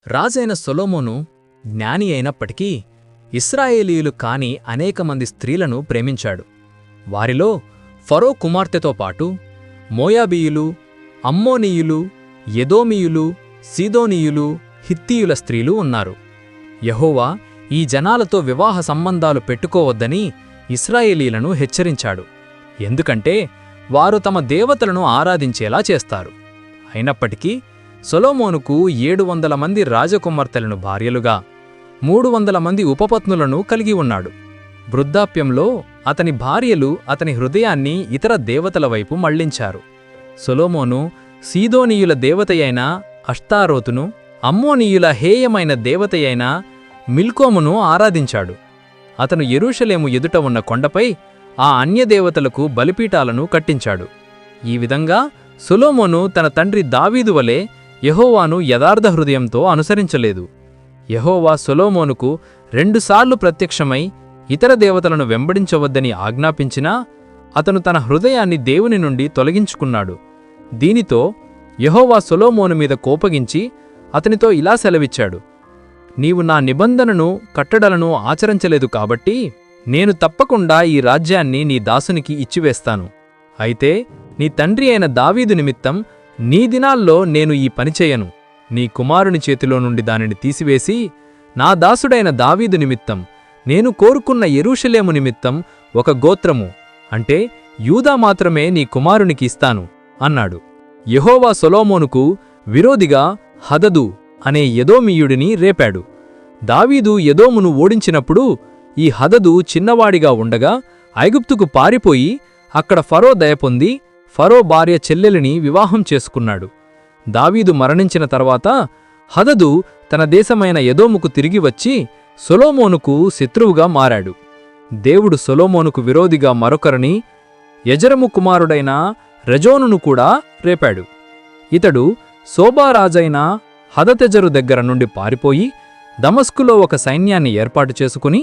రాజైన సొలొమోను జ్ఞాని అయినప్పటికీ ఇశ్రాయేలీయులు కాని అనేకమంది స్త్రీలను ప్రేమించాడు. వారిలో ఫరో కుమార్తెతో పాటు మోయాబీయులు, అమ్మోనీయులు, ఎదోమీయులు, సీదోనీయులు, హిత్తీయుల స్త్రీలు ఉన్నారు. యెహోవా ఈ జనాలతో వివాహ సంబంధాలు పెట్టుకోవద్దని ఇశ్రాయేలీయులను హెచ్చరించాడు. ఎందుకంటే వారు తమ దేవతలను ఆరాధించేలా చేస్తారు. అయినప్పటికీ సొలొమోనుకు 700 మంది రాజకుమార్తెలను భార్యలుగా 300 మంది ఉపపత్నులను కలిగి ఉన్నాడు. వృద్ధాప్యంలో అతని భార్యలు అతని హృదయాన్ని ఇతర దేవతల వైపు మళ్లించారు. సొలొమోను సీదోనీయుల దేవతయైన అష్తారోతును, అమ్మోనీయుల హేయమైన దేవతయైన మిల్కోమును ఆరాధించాడు. అతను యెరూషలేము ఎదుట ఉన్న కొండపై ఆ అన్యదేవతలకు బలిపీఠాలను కట్టించాడు. ఈ విధంగా సొలొమోను తన తండ్రి దావీదు వలె యెహోవాను యథార్థ హృదయంతో అనుసరించలేదు. యెహోవా సొలొమోనుకు 2 సార్లు ప్రత్యక్షమై ఇతర దేవతలను వెంబడించవద్దని ఆజ్ఞాపించినా అతను తన హృదయాన్ని దేవుని నుండి తొలగించుకున్నాడు. దీనితో యెహోవా సొలొమోను మీద కోపగించి అతనితో ఇలా సెలవిచ్చాడు: నీవు నా నిబంధనను, కట్టడలను ఆచరించలేదు కాబట్టి నేను తప్పకుండా ఈ రాజ్యాన్ని నీ దాసునికి ఇచ్చివేస్తాను. అయితే నీ తండ్రి అయిన దావీదు నిమిత్తం నీ దినాల్లో నేను ఈ పని చేయను. నీ కుమారుని చేతిలో నుండి దానిని తీసివేసి నా దాసుడైన దావీదు నిమిత్తం, నేను కోరుకున్న యెరూషలేము నిమిత్తం ఒక గోత్రము, అంటే యూదా మాత్రమే నీ కుమారునికి ఇస్తాను అన్నాడు. యెహోవా సొలొమోనుకు విరోధిగా హదదు అనే ఎదోమీయుడిని రేపాడు. దావీదు ఎదోమును ఓడించినప్పుడు ఈ హదదు చిన్నవాడిగా ఉండగా ఐగుప్తుకు పారిపోయి అక్కడ ఫరో దయపొంది ఫరో భార్య చెల్లెలిని వివాహం చేసుకున్నాడు. దావీదు మరణించిన తర్వాత హదదు తన దేశమైన ఎదోముకు తిరిగి వచ్చి సొలొమోనుకు శత్రువుగా మారాడు. దేవుడు సొలొమోనుకు విరోధిగా మరొకరిని, యజరము కుమారుడైన రెజోనును కూడా రేపాడు. ఇతడు సోబారాజైన హదతెజరు దగ్గర నుండి పారిపోయి దమస్కులో ఒక సైన్యాన్ని ఏర్పాటు చేసుకుని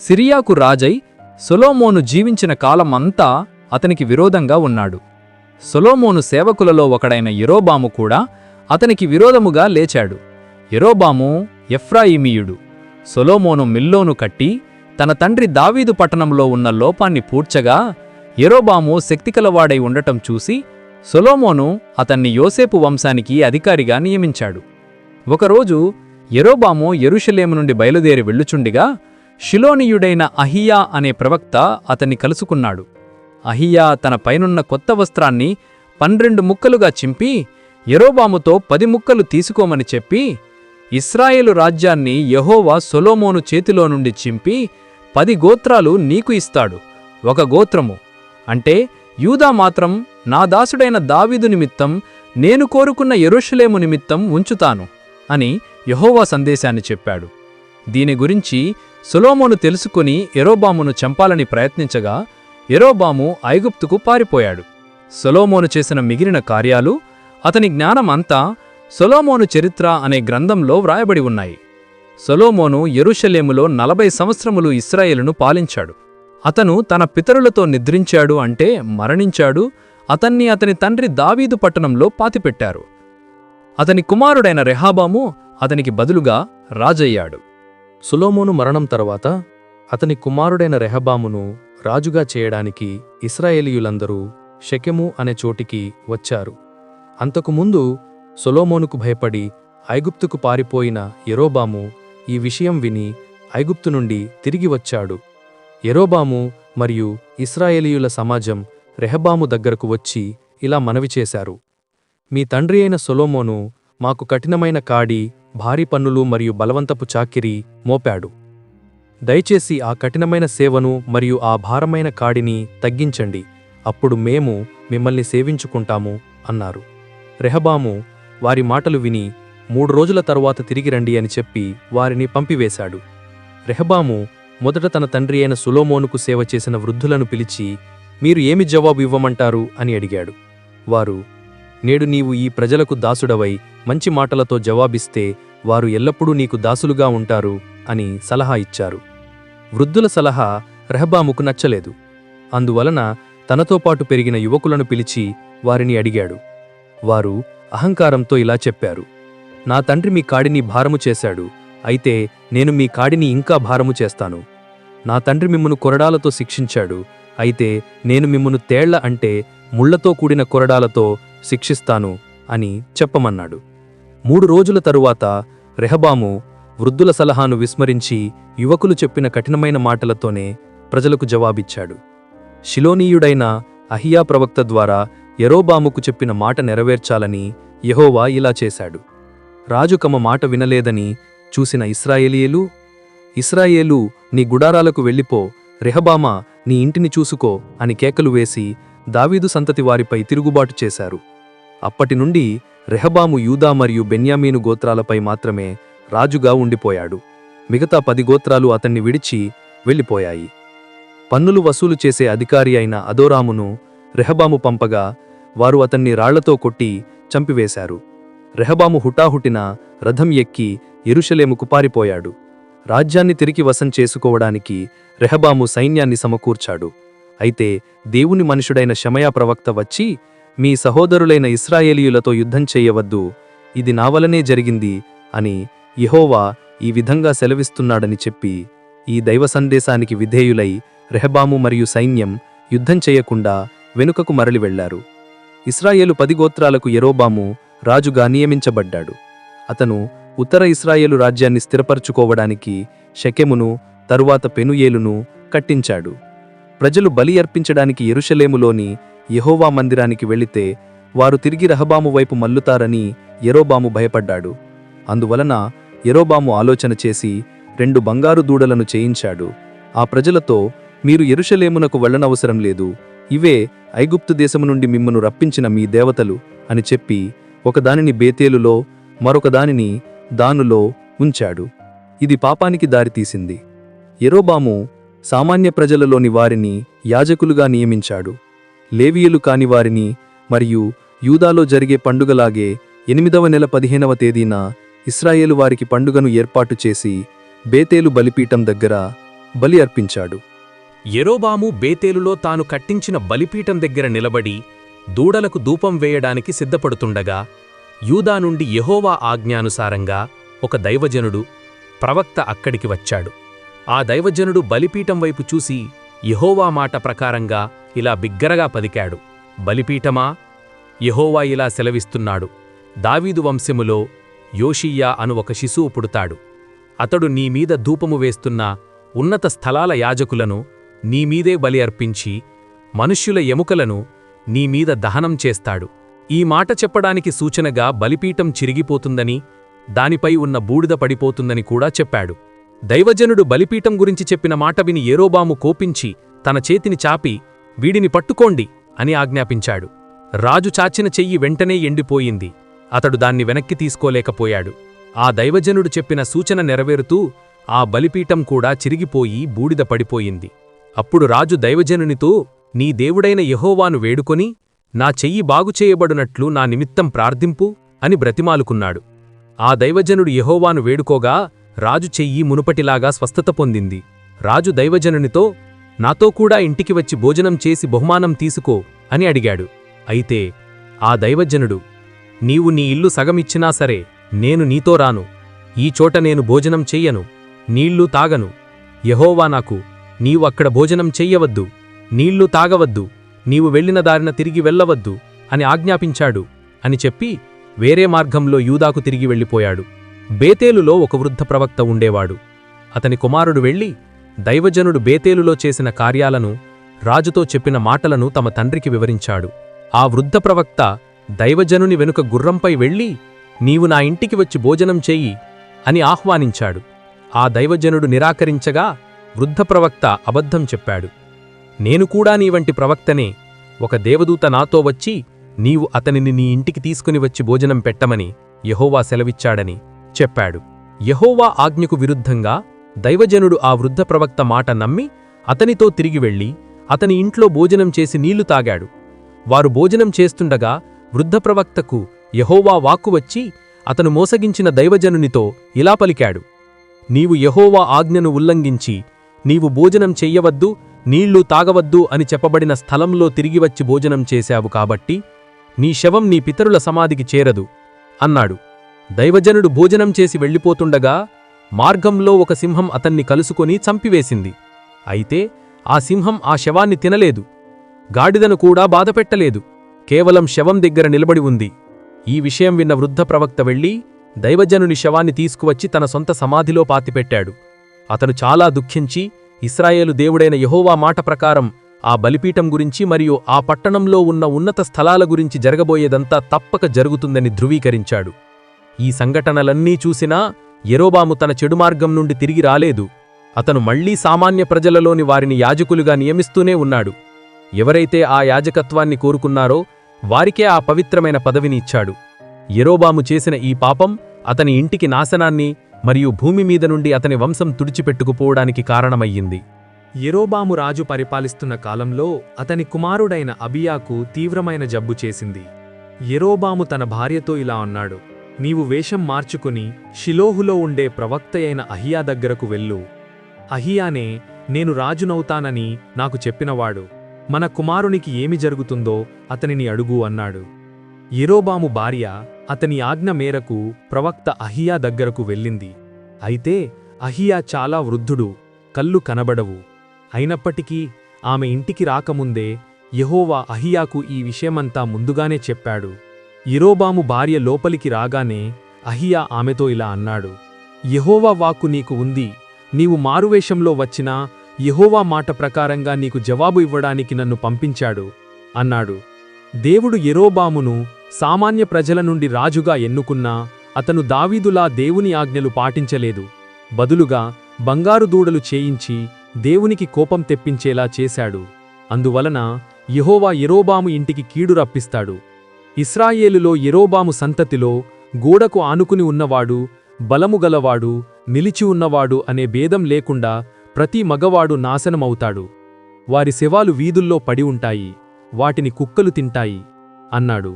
సిరియాకు రాజై సొలొమోను జీవించిన కాలమంతా అతనికి విరోధంగా ఉన్నాడు. సొలొమోను సేవకులలో ఒకడైన యరొబాము కూడా అతనికి విరోధముగా లేచాడు. యరొబాము ఎఫ్రాయిమీయుడు. సొలొమోను మిల్లోను కట్టి తన తండ్రి దావీదు పట్టణంలో ఉన్న లోపాన్ని పూడ్చగా యరొబాము శక్తికలవాడై ఉండటం చూసి సొలొమోను అతన్ని యోసేపు వంశానికి అధికారిగా నియమించాడు. ఒకరోజు యరొబాము యెరూషలేము నుండి బయలుదేరి వెళ్ళుచుండిగా షిలోనీయుడైన అహియా అనే ప్రవక్త అతన్ని కలుసుకున్నాడు. అహియా తన పైనున్న కొత్త వస్త్రాన్ని 12 ముక్కలుగా చింపి యరొబాముతో 10 ముక్కలు తీసుకోమని చెప్పి, ఇశ్రాయేలు రాజ్యాన్ని యెహోవా సొలొమోను చేతిలో నుండి చింపి 10 గోత్రాలు నీకు ఇస్తాడు. ఒక గోత్రము, అంటే యూదా మాత్రం నా దాసుడైన దావీదు నిమిత్తం, నేను కోరుకున్న యెరూషలేము నిమిత్తం ఉంచుతాను అని యెహోవా సందేశాన్ని చెప్పాడు. దీని గురించి సొలొమోను తెలుసుకుని యరొబామును చంపాలని ప్రయత్నించగా యరొబాము ఐగుప్తుకు పారిపోయాడు. సొలొమోను చేసిన మిగిలిన కార్యాలు, అతని జ్ఞానం అంతా సొలొమోను చరిత్ర అనే గ్రంథంలో వ్రాయబడి ఉన్నాయి. సొలొమోను యెరూషలేములో 40 సంవత్సరములు ఇశ్రాయేలును పాలించాడు. అతను తన పితరులతో నిద్రించాడు, అంటే మరణించాడు. అతన్ని అతని తండ్రి దావీదు పట్టణంలో పాతిపెట్టారు. అతని కుమారుడైన రెహబాము అతనికి బదులుగా రాజయ్యాడు. సొలొమోను మరణం తరువాత అతని కుమారుడైన రెహబామును రాజుగా చేయడానికి ఇశ్రాయేలీయులందరూ షెకెము అనే చోటికి వచ్చారు. అంతకుముందు సొలొమోనుకు భయపడి ఐగుప్తుకు పారిపోయిన యరొబాము ఈ విషయం విని ఐగుప్తు నుండి తిరిగి వచ్చాడు. యరొబాము మరియు ఇశ్రాయేలీయుల సమాజం రెహబాము దగ్గరకు వచ్చి ఇలా మనవి చేశారు: మీ తండ్రి అయిన సొలొమోను మాకు కఠినమైన కాడి, భారీ పన్నులు మరియు బలవంతపు చాకిరీ మోపాడు. దయచేసి ఆ కఠినమైన సేవను మరియు ఆ భారమైన కాడిని తగ్గించండి, అప్పుడు మేము మిమ్మల్ని సేవించుకుంటాము అన్నారు. రెహబాము వారి మాటలు విని 3 రోజుల తరువాత తిరిగి రండి అని చెప్పి వారిని పంపివేశాడు. రెహబాము మొదట తన తండ్రి అయిన సొలొమోనుకు సేవ చేసిన వృద్ధులను పిలిచి, మీరు ఏమి జవాబు ఇవ్వమంటారు అని అడిగాడు. వారు, నేడు నీవు ఈ ప్రజలకు దాసుడవై మంచి మాటలతో జవాబిస్తే వారు ఎల్లప్పుడూ నీకు దాసులుగా ఉంటారు అని సలహా ఇచ్చారు. వృద్ధుల సలహా రెహబాముకు నచ్చలేదు. అందువలన తనతో పాటు పెరిగిన యువకులను పిలిచి వారిని అడిగాడు. వారు అహంకారంతో ఇలా చెప్పారు: నా తండ్రి మీ కాడిని భారము చేశాడు, అయితే నేను మీ కాడిని ఇంకా భారము చేస్తాను. నా తండ్రి మిమ్మును కొరడాలతో శిక్షించాడు, అయితే నేను మిమ్మును తేళ్ల అంటే ముళ్లతో కూడిన కొరడాలతో శిక్షిస్తాను అని చెప్పమన్నాడు. 3 రోజుల తరువాత రెహబాము వృద్ధుల సలహాను విస్మరించి యువకులు చెప్పిన కఠినమైన మాటలతోనే ప్రజలకు జవాబిచ్చాడు. షిలోనీయుడైన అహియా ప్రవక్త ద్వారా యెరోబాముకు చెప్పిన మాట నెరవేర్చాలని యెహోవా ఇలా చేశాడు. రాజు తమ మాట వినలేదని చూసిన ఇశ్రాయేలు నీ గుడారాలకు వెళ్ళిపో, రెహబామా నీ ఇంటిని చూసుకో అని కేకలు వేసి దావీదు సంతతి వారిపై తిరుగుబాటు చేశారు. అప్పటినుండి రెహబాము యూదా మరియు బెన్యామీను గోత్రాలపై మాత్రమే రాజుగా ఉండిపోయాడు. మిగతా 10 గోత్రాలు అతన్ని విడిచి వెళ్ళిపోయాయి. పన్నులు వసూలు చేసే అధికారి అయిన అదోరామును రెహబాము పంపగా వారు అతన్ని రాళ్లతో కొట్టి చంపివేశారు. రెహబాము హుటాహుటిన రథం ఎక్కి యెరూషలేముకు పారిపోయాడు. రాజ్యాన్ని తిరిగి వశం చేసుకోవడానికి రెహబాము సైన్యాన్ని సమకూర్చాడు. అయితే దేవుని మనుషుడైన షమయా ప్రవక్త వచ్చి, మీ సహోదరులైన ఇశ్రాయేలీయులతో యుద్ధం చెయ్యవద్దు, ఇది నా వలనే జరిగింది అని యెహోవా ఈ విధంగా సెలవిస్తున్నాడని చెప్పి ఈ దైవ సందేశానికి విధేయులై రెహబాము మరియు సైన్యం యుద్ధం చెయ్యకుండా వెనుకకు మరలి వెళ్లారు. ఇశ్రాయేలు 10 గోత్రాలకు యెరోబాము రాజుగా నియమించబడ్డాడు. అతను ఉత్తర ఇశ్రాయేలు రాజ్యాన్ని స్థిరపరచుకోవడానికి షెకెమును తరువాత పెనుయేలును కట్టించాడు. ప్రజలు బలి అర్పించడానికి యెరూషలేములోని యెహోవా మందిరానికి వెళితే వారు తిరిగి రెహబాము వైపు మల్లుతారని యెరోబాము భయపడ్డాడు. అందువలన యెరోబాము ఆలోచన చేసి 2 బంగారు దూడలను చేయించాడు. ఆ ప్రజలతో, మీరు యెరూషలేమునకు వెళ్ళనవసరం లేదు, ఇవే ఐగుప్తు దేశము నుండి మిమ్మును రప్పించిన మీ దేవతలు అని చెప్పి ఒకదానిని బేతేలులో మరొకదానిని దానులో ఉంచాడు. ఇది పాపానికి దారితీసింది. యెరోబాము సామాన్య ప్రజలలోని వారిని యాజకులుగా నియమించాడు. లేవీయులు కాని వారిని మరియు యూదాలో జరిగే పండుగలాగే 8వ నెల 15వ తేదీన ఇశ్రాయేలు వారికి పండుగను ఏర్పాటు చేసి బేతేలు బలిపీఠం దగ్గర బలి అర్పించాడు. యెరోబాము బేతేలులో తాను కట్టించిన బలిపీఠం దగ్గర నిలబడి దూడలకు ధూపం వేయడానికి సిద్ధపడుతుండగా యూదా నుండి యెహోవా ఆజ్ఞానుసారంగా ఒక దైవజనుడు ప్రవక్త అక్కడికి వచ్చాడు. ఆ దైవజనుడు బలిపీఠం వైపు చూసి యెహోవా మాట ప్రకారంగా ఇలా బిగ్గరగా పలికాడు, బలిపీఠమా, యెహోవా ఇలా సెలవిస్తున్నాడు, దావీదు వంశములో యోషీయా అను ఒక శిశువు పుడతాడు. అతడు నీమీద ధూపము వేస్తున్న ఉన్నత స్థలాల యాజకులను నీమీదే బలి అర్పించి మనుష్యుల ఎముకలను నీమీద దహనం చేస్తాడు. ఈ మాట చెప్పడానికి సూచనగా బలిపీఠం చిరిగిపోతుందని, దానిపై ఉన్న బూడిద పడిపోతుందని కూడా చెప్పాడు. దైవజనుడు బలిపీఠం గురించి చెప్పిన మాట విని యెరోబాము కోపించి తన చేతిని చాపి, వీడిని పట్టుకోండి అని ఆజ్ఞాపించాడు. రాజు చాచిన చెయ్యి వెంటనే ఎండిపోయింది. అతడు దాన్ని వెనక్కి తీసుకోలేకపోయాడు. ఆ దైవజనుడు చెప్పిన సూచన నెరవేరుతూ ఆ బలిపీఠం కూడా చిరిగిపోయి బూడిద పడిపోయింది. అప్పుడు రాజు దైవజనునితో, నీ దేవుడైన యెహోవాను వేడుకొని నా చెయ్యి బాగుచేయబడునట్లు నా నిమిత్తం ప్రార్థింపు అని బ్రతిమాలుకున్నాడు. ఆ దైవజనుడు యెహోవాను వేడుకోగా రాజు చెయ్యి మునుపటిలాగా స్వస్థత పొందింది. రాజు దైవజనునితో, నాతో కూడా ఇంటికి వచ్చి భోజనం చేసి బహుమానం తీసుకో అని అడిగాడు. అయితే ఆ దైవజనుడు, నీవు నీ ఇల్లు సగమిచ్చినా సరే నేను నీతో రాను, ఈ చోట నేను భోజనం చెయ్యను, నీళ్లు తాగను. యెహోవా నాకు, నీవు అక్కడ భోజనం చెయ్యవద్దు, నీళ్లు తాగవద్దు, నీవు వెళ్లిన దారిన తిరిగి వెళ్ళవద్దు అని ఆజ్ఞాపించాడు అని చెప్పి వేరే మార్గంలో యూదాకు తిరిగి వెళ్ళిపోయాడు. బేతేలులో ఒక వృద్ధ ప్రవక్త ఉండేవాడు. అతని కుమారుడు వెళ్లి దైవజనుడు బేతేలులో చేసిన కార్యాలను, రాజుతో చెప్పిన మాటలను తమ తండ్రికి వివరించాడు. ఆ వృద్ధ ప్రవక్త దైవజనుని వెనుక గుర్రంపై వెళ్లి, నీవు నా ఇంటికి వచ్చి భోజనం చెయ్యి అని ఆహ్వానించాడు. ఆ దైవజనుడు నిరాకరించగా వృద్ధ ప్రవక్త అబద్ధం చెప్పాడు. నేను కూడా నీ వంటి ప్రవక్తనే, ఒక దేవదూత నాతో వచ్చి నీవు అతనిని నీ ఇంటికి తీసుకుని వచ్చి భోజనం పెట్టమని యెహోవా సెలవిచ్చాడని చెప్పాడు. యెహోవా ఆజ్ఞకు విరుద్ధంగా దైవజనుడు ఆ వృద్ధ ప్రవక్త మాట నమ్మి అతనితో తిరిగి వెళ్లి అతని ఇంట్లో భోజనం చేసి నీళ్లు తాగాడు. వారు భోజనం చేస్తుండగా వృద్ధ ప్రవక్తకు యెహోవా వాక్కు వచ్చి అతను మోసగించిన దైవజనునితో ఇలా పలికాడు, నీవు యెహోవా ఆజ్ఞను ఉల్లంఘించి నీవు భోజనం చెయ్యవద్దు, నీళ్లు తాగవద్దు అని చెప్పబడిన స్థలంలో తిరిగివచ్చి భోజనం చేశావు కాబట్టి నీ శవం నీ పితరుల సమాధికి చేరదు అన్నాడు. దైవజనుడు భోజనం చేసి వెళ్ళిపోతుండగా మార్గంలో ఒక సింహం అతన్ని కలుసుకొని చంపివేసింది. అయితే ఆ సింహం ఆ శవాన్ని తినలేదు, గాడిదను కూడా బాధపెట్టలేదు, కేవలం శవం దగ్గర నిలబడి ఉంది. ఈ విషయం విన్న వృద్ధ ప్రవక్త వెళ్లి దైవజనుని శవాన్ని తీసుకువచ్చి తన సొంత సమాధిలో పాతిపెట్టాడు. అతను చాలా దుఃఖించి ఇశ్రాయేలు దేవుడైన యెహోవా మాట ప్రకారం ఆ బలిపీఠం గురించి మరియు ఆ పట్టణంలో ఉన్న ఉన్నత స్థలాల గురించి జరగబోయేదంతా తప్పక జరుగుతుందని ధృవీకరించాడు. ఈ సంఘటనలన్నీ చూసినా యెరోబాము తన చెడు మార్గం నుండి తిరిగి రాలేదు. అతను మళ్లీ సామాన్య ప్రజలలోని వారిని యాజకులుగా నియమిస్తూనే ఉన్నాడు. ఎవరైతే ఆ యాజకత్వాన్ని కోరుకున్నారో వారికే ఆ పవిత్రమైన పదవిని ఇచ్చాడు. యెరోబాము చేసిన ఈ పాపం అతని ఇంటికి నాశనాన్ని మరియు భూమి మీద నుండి అతని వంశం తుడిచిపెట్టుకుపోవడానికి కారణమయ్యింది. యెరోబాము రాజు పరిపాలిస్తున్న కాలంలో అతని కుమారుడైన అబియాకు తీవ్రమైన జబ్బు చేసింది. యెరోబాము తన భార్యతో ఇలా అన్నాడు, నీవు వేషం మార్చుకుని షిలోహులో ఉండే ప్రవక్తయైన అహియా దగ్గరకు వెళ్ళు. అహియానే నేను రాజునవుతానని నాకు చెప్పినవాడు. మన కుమారునికి ఏమి జరుగుతుందో అతనిని అడుగు అన్నాడు. యెరోబాము భార్య అతని ఆజ్ఞ మేరకు ప్రవక్త అహియా దగ్గరకు వెళ్ళింది. అయితే అహియా చాలా వృద్ధుడు, కళ్ళు కనబడవు. అయినప్పటికీ ఆమె ఇంటికి రాకముందే యెహోవా అహియాకు ఈ విషయమంతా ముందుగానే చెప్పాడు. యెరోబాము భార్య లోపలికి రాగానే అహియా ఆమెతో ఇలా అన్నాడు, యెహోవా వాక్కు నీకు ఉంది. నీవు మారువేషంలో వచ్చినా యెహోవా మాట ప్రకారంగా నీకు జవాబు ఇవ్వడానికి నన్ను పంపించాడు అన్నాడు. దేవుడు యెరోబామును సామాన్య ప్రజల నుండి రాజుగా ఎన్నుకున్నా అతను దావీదులా దేవుని ఆజ్ఞలు పాటించలేదు. బదులుగా బంగారు దూడలు చేయించి దేవునికి కోపం తెప్పించేలా చేశాడు. అందువలన యెహోవా యెరోబాము ఇంటికి కీడు రప్పిస్తాడు. ఇశ్రాయేలులో యెరోబాము సంతతిలో గోడకు ఆనుకుని ఉన్నవాడు, బలముగలవాడు, నిలిచి ఉన్నవాడు అనే భేదం లేకుండా ప్రతి మగవాడు నాశనమవుతాడు. వారి శవాలు వీధుల్లో పడి ఉంటాయి, వాటిని కుక్కలు తింటాయి అన్నాడు.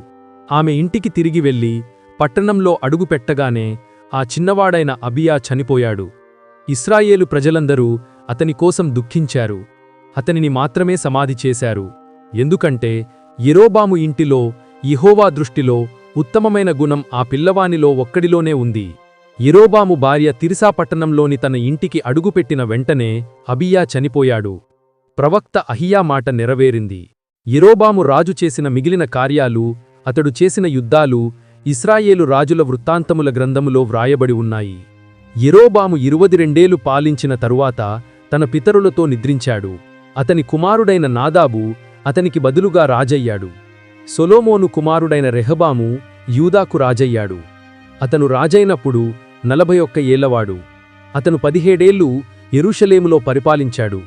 ఆమె ఇంటికి తిరిగి వెళ్లి పట్టణంలో అడుగుపెట్టగానే ఆ చిన్నవాడైన అబియా చనిపోయాడు. ఇశ్రాయేలు ప్రజలందరూ అతని కోసం దుఃఖించారు. అతనిని మాత్రమే సమాధి చేశారు. ఎందుకంటే యెరోబాము ఇంటిలో యెహోవా దృష్టిలో ఉత్తమమైన గుణం ఆ పిల్లవానిలో ఒక్కడిలోనే ఉంది. యెరోబాము భార్య తిర్సా పట్టణంలోని తన ఇంటికి అడుగుపెట్టిన వెంటనే అబియా చనిపోయాడు. ప్రవక్త అహియా మాట నెరవేరింది. యెరోబాము రాజు చేసిన మిగిలిన కార్యాలు, అతడు చేసిన యుద్ధాలు ఇశ్రాయేలు రాజుల వృత్తాంతముల గ్రంథములో వ్రాయబడి ఉన్నాయి. యెరోబాము 22 పాలించిన తరువాత తన పితరులతో నిద్రించాడు. అతని కుమారుడైన నాదాబు అతనికి బదులుగా రాజయ్యాడు. సొలొమోను కుమారుడైన రెహబాము యూదాకు రాజయ్యాడు. అతను రాజైనప్పుడు 41 ఏళ్లవాడు. అతను 17 ఏళ్లు యెరూషలేములో పరిపాలించాడు.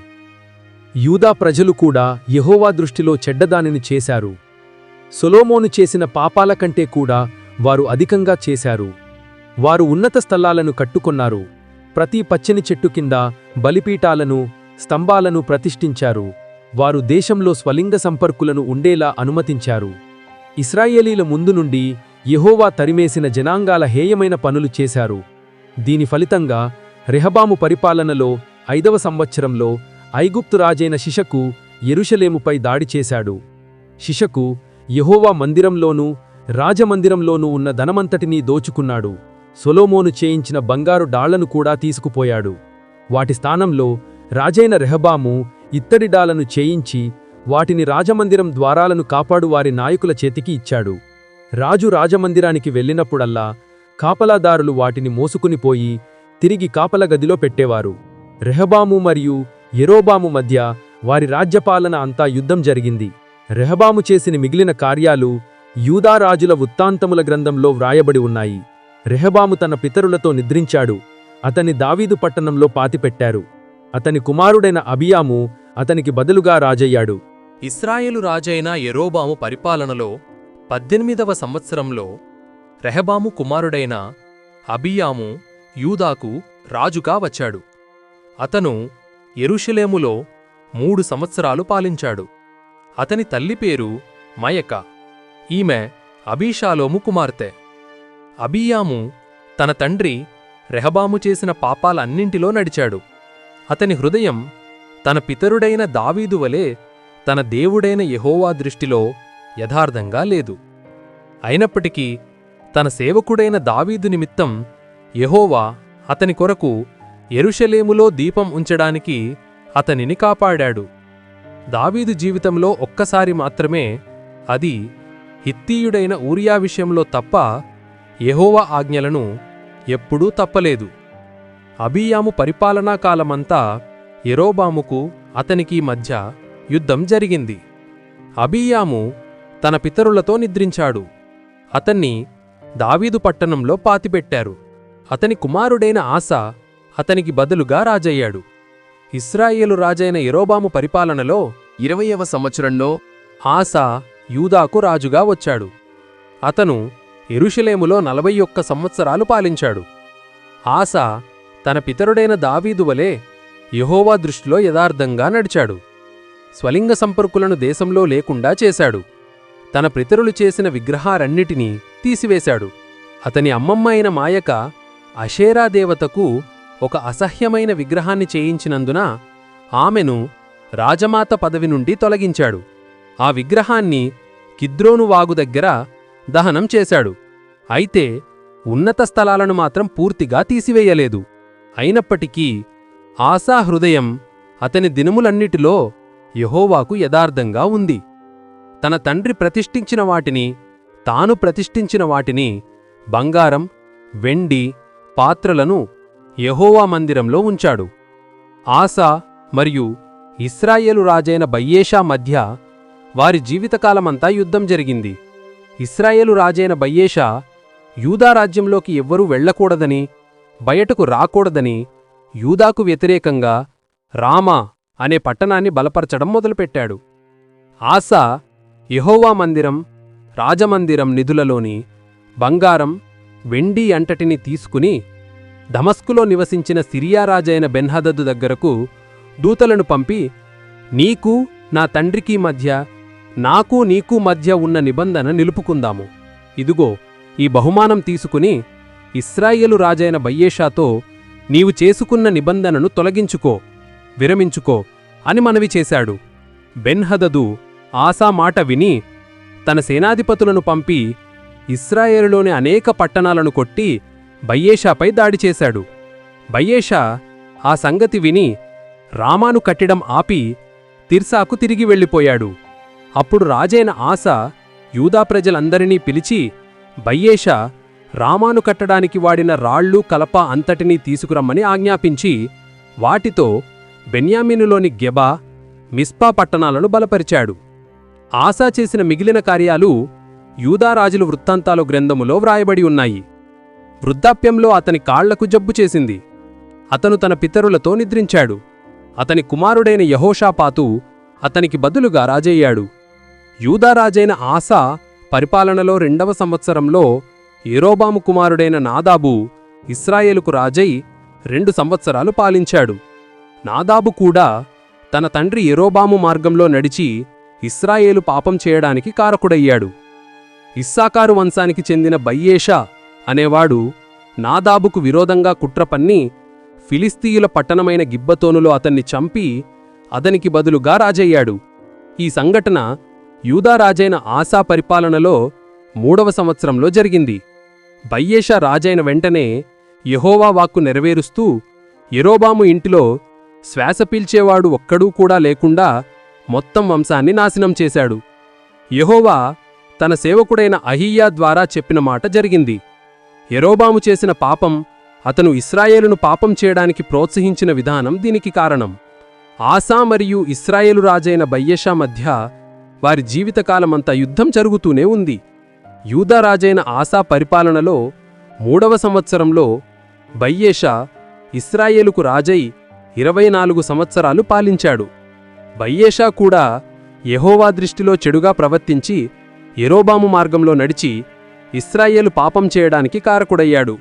యూదా ప్రజలు కూడా యెహోవా దృష్టిలో చెడ్డదానిని చేశారు. సొలొమోను చేసిన పాపాల కంటే కూడా వారు అధికంగా చేశారు. వారు ఉన్నత స్థలాలను కట్టుకొన్నారు. ప్రతి పచ్చని చెట్టు కింద బలిపీఠాలను, స్తంభాలను ప్రతిష్ఠించారు. వారు దేశంలో స్వలింగ సంపర్కులను ఉండేలా అనుమతించారు. ఇశ్రాయేలీల ముందు నుండి యెహోవా తరిమేసిన జనాంగాల హేయమైన పనులు చేశారు. దీని ఫలితంగా రెహబాము పరిపాలనలో 5వ సంవత్సరంలో ఐగుప్తు రాజైన షిషకు యెరూషలేముపై దాడి చేశాడు. షిషకు యెహోవా మందిరంలోనూ రాజమందిరంలోనూ ఉన్న ధనమంతటినీ దోచుకున్నాడు. సొలొమోను చేయించిన బంగారు డాళ్లను కూడా తీసుకుపోయాడు. వాటి స్థానంలో రాజైన రెహబాము ఇత్తడి డాళ్లను చేయించి వాటిని రాజమందిరం ద్వారాలను కాపాడు వారి నాయకుల చేతికి ఇచ్చాడు. రాజు రాజమందిరానికి వెళ్ళినప్పుడల్లా కాపలాదారులు వాటిని మోసుకునిపోయి తిరిగి కాపల గదిలో పెట్టేవారు. రెహబాము మరియు యెరోబాము మధ్య వారి రాజ్యపాలన అంతా యుద్ధం జరిగింది. రెహబాము చేసిన మిగిలిన కార్యాలు యూదా రాజుల వృత్తాంతముల గ్రంథంలో వ్రాయబడి ఉన్నాయి. రెహబాము తన పితరులతో నిద్రించాడు. అతన్ని దావీదు పట్టణంలో పాతిపెట్టారు. అతని కుమారుడైన అబియాము అతనికి బదులుగా రాజయ్యాడు. ఇశ్రాయేలు రాజైన యెరోబాము పరిపాలనలో 18వ సంవత్సరంలో రెహబాము కుమారుడైన అబియాము యూదాకు రాజుగా వచ్చాడు. అతను యెరూషలేములో 3 సంవత్సరాలు పాలించాడు. అతని తల్లి పేరు మయక. ఈమె అబీషాలోము కుమార్తె. అబియాము తన తండ్రి రెహబాము చేసిన పాపాలన్నింటిలో నడిచాడు. అతని హృదయం తన పితరుడైన దావీదు వలె తన దేవుడైన యెహోవా దృష్టిలో యథార్థంగా లేదు. అయినప్పటికీ తన సేవకుడైన దావీదు నిమిత్తం యెహోవా అతని కొరకు యెరూషలేములో దీపం ఉంచడానికి అతనిని కాపాడాడు. దావీదు జీవితంలో ఒక్కసారి మాత్రమే, అది హిత్తీయుడైన ఊరియా విషయంలో తప్ప, యెహోవా ఆజ్ఞలను ఎప్పుడూ తప్పలేదు. అబీయాము పరిపాలనా కాలమంతా యెరోబాముకు అతనికి మధ్య యుద్ధం జరిగింది. అబీయాము తన పితరులతో నిద్రించాడు. అతన్ని దావీదు పట్టణంలో పాతిపెట్టారు. అతని కుమారుడైన ఆసా అతనికి బదులుగా రాజయ్యాడు. ఇశ్రాయేలు రాజైన యెరోబాము పరిపాలనలో 20వ సంవత్సరంలో ఆసా యూదాకు రాజుగా వచ్చాడు. అతను యెరూషలేములో 41 సంవత్సరాలు పాలించాడు. ఆసా తన పితరుడైన దావీదు వలె యెహోవా దృష్టిలో యథార్థంగా నడిచాడు. స్వలింగ సంపర్కులను దేశంలో లేకుండా చేశాడు. తన పితరులు చేసిన విగ్రహాలన్నిటినీ తీసివేశాడు. అతని అమ్మమ్మ అయిన మాయక అషేరా దేవతకు ఒక అసహ్యమైన విగ్రహాన్ని చేయించినందున ఆమెను రాజమాత పదవి నుండి తొలగించాడు. ఆ విగ్రహాన్ని కిద్రోను వాగు దగ్గర దహనం చేశాడు. అయితే ఉన్నత స్థలాలను మాత్రం పూర్తిగా తీసివేయలేదు. అయినప్పటికీ ఆసా హృదయం అతని దినములన్నిటిలో యెహోవాకు యథార్థంగా ఉంది. తన తండ్రి ప్రతిష్ఠించిన వాటిని, తాను ప్రతిష్ఠించిన వాటిని, బంగారం, వెండి, పాత్రలను యెహోవా మందిరంలో ఉంచాడు. ఆసా మరియు ఇశ్రాయేలు రాజైన బయ్యేషా మధ్య వారి జీవితకాలమంతా యుద్ధం జరిగింది. ఇశ్రాయేలు రాజైన బయ్యేషా యూదా రాజ్యంలోకి ఎవ్వరూ వెళ్లకూడదని, బయటకు రాకూడదని యూదాకు వ్యతిరేకంగా రామా అనే పట్టణాన్ని బలపరచడం మొదలుపెట్టాడు. ఆసా యెహోవా మందిరం, రాజమందిరం నిధులలోని బంగారం, వెండి అంతటిని తీసుకుని దమస్కులో నివసించిన సిరియా రాజైన బెన్హదదు దగ్గరకు దూతలను పంపి, నీకు నా తండ్రికి మధ్య, నాకు నీకు మధ్య ఉన్న నిబంధన నిలుపుకుందాము. ఇదిగో ఈ బహుమానం తీసుకుని ఇశ్రాయేలు రాజైన బయ్యేషాతో నీవు చేసుకున్న నిబంధనను తొలగించుకో, విరమించుకో అని మనవి చేశాడు. బెన్హదదు ఆసా మాట విని తన సేనాధిపతులను పంపి ఇశ్రాయేలులోని అనేక పట్టణాలను కొట్టి బయ్యేషాపై దాడి చేశాడు. బయ్యేషా ఆ సంగతి విని రామాను కట్టడం ఆపి తిర్సాకు తిరిగి వెళ్ళిపోయాడు. అప్పుడు రాజైన ఆసా యూదా ప్రజలందరినీ పిలిచి, బయ్యేషా రామాను కట్టడానికి వాడిన రాళ్ళు, కలప అంతటినీ తీసుకురమ్మని ఆజ్ఞాపించి వాటితో బెన్యామీనులోని గెబా, మిస్పా పట్టణాలను బలపరిచాడు. ఆసా చేసిన మిగిలిన కార్యాలు యూదారాజుల వృత్తాంతాలు గ్రంథములో వ్రాయబడి ఉన్నాయి. వృద్ధాప్యంలో అతని కాళ్లకు జబ్బు చేసింది. అతను తన పితరులతో నిద్రించాడు. అతని కుమారుడైన యెహోషాపాతు అతనికి బదులుగా రాజయ్యాడు. యూదారాజైన ఆసా పరిపాలనలో 2వ సంవత్సరంలో యెరోబాము కుమారుడైన నాదాబు ఇశ్రాయేలుకు రాజై 2 సంవత్సరాలు పాలించాడు. నాదాబు కూడా తన తండ్రి యెరోబాము మార్గంలో నడిచి ఇశ్రాయేలు పాపం చేయడానికి కారకుడయ్యాడు. ఇస్సాకారు వంశానికి చెందిన బయ్యేషా అనేవాడు నాదాబుకు విరోధంగా కుట్ర పన్ని ఫిలిస్తీయుల పట్టణమైన గిబ్బతోనులో అతన్ని చంపి అతనికి బదులుగా రాజయ్యాడు. ఈ సంఘటన యూదా రాజైన ఆసా పరిపాలనలో 3వ సంవత్సరంలో జరిగింది. బయ్యేషా రాజైన వెంటనే యెహోవా వాక్కు నెరవేరుస్తూ యెరోబాము ఇంటిలో శ్వాస పీల్చేవాడు ఒక్కడూ కూడా లేకుండా మొత్తం వంశాన్ని నాశనం చేశాడు. యెహోవా తన సేవకుడైన అహీయా ద్వారా చెప్పిన మాట జరిగింది. యెరోబాము చేసిన పాపం, అతను ఇశ్రాయేలును పాపం చేయడానికి ప్రోత్సహించిన విధానం దీనికి కారణం. ఆసా మరియు ఇశ్రాయేలు రాజైన బయ్యేషా మధ్య వారి జీవితకాలమంతా యుద్ధం జరుగుతూనే ఉంది. యూదా రాజైన ఆసా పరిపాలనలో 3వ సంవత్సరంలో బయ్యేషా ఇశ్రాయేలుకు రాజై 24 సంవత్సరాలు పాలించాడు. బయ్యేషా కూడా యెహోవా దృష్టిలో చెడుగా ప్రవర్తించి యెరోబాము మార్గంలో నడిచి ఇశ్రాయేలు పాపం చేయడానికి కారకుడయ్యాడు.